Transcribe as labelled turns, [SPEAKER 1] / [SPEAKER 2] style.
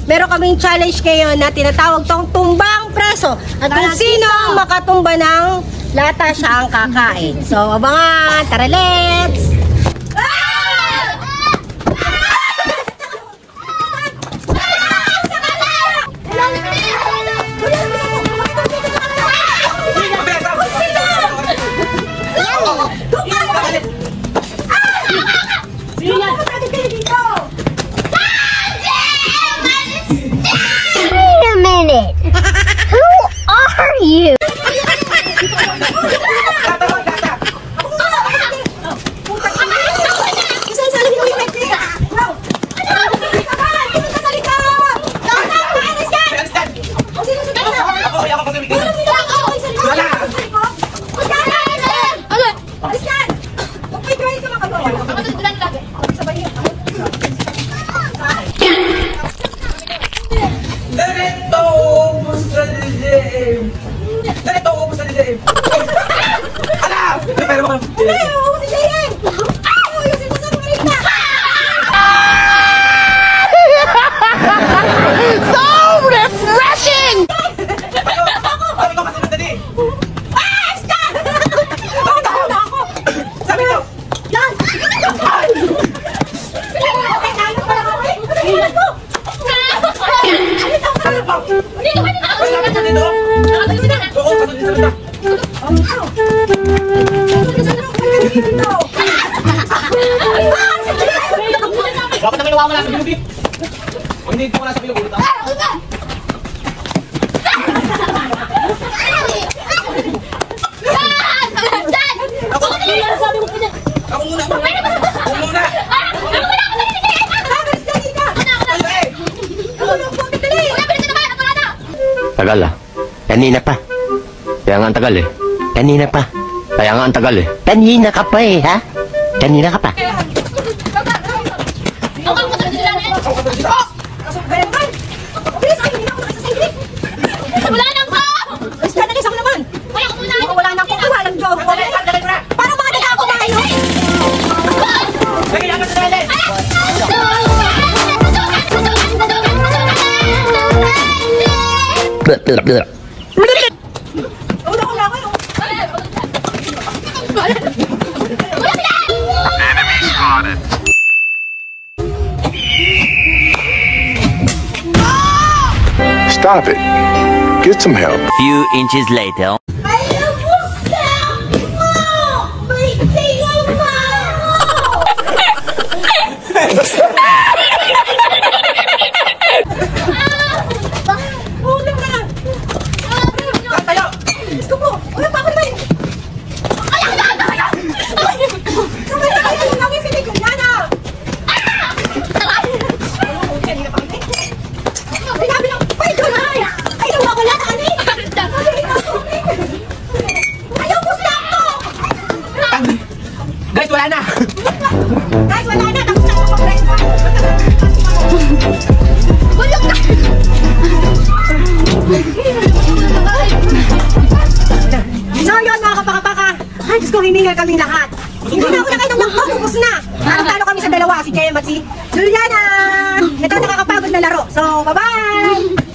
[SPEAKER 1] meron kaming challenge ngayon na tinatawag tong tumbang preso. At kung sino makatumba ng lata, siya ang kakain. So, abangan! Tara, let's!
[SPEAKER 2] You.
[SPEAKER 3] Bakit naman nawawala sa bilog eh? Hindi ko wala sa bilog eh. Ako muna! Ako muna!
[SPEAKER 4] Tagal ah. Kanina pa. Kaya nga ang tagal eh. Kanina pa. Kaya nga ang tagal eh. Kanina ka pa eh, ha? Kanina ka pa.
[SPEAKER 2] Wala nang ko!
[SPEAKER 1] Basta na isang naman! Wala nang ko! Walang joke! Para bakit ako kumain?
[SPEAKER 3] Kailangan sa natin!
[SPEAKER 5] Stop it. Get some help.
[SPEAKER 4] Few inches later.
[SPEAKER 3] Guys, wala na!
[SPEAKER 1] Guys, wala na! Tapos na ako mag-rest!
[SPEAKER 2] Bulok na!
[SPEAKER 1] So yun mga kapakapaka, ay Diyos ko, hiningal kaming lahat. Hindi na ako nakainom ng ubus na. Talo kami sa dalawa, si Jem at si Juliana. Ito nakakapagod na laro. So, bye-bye!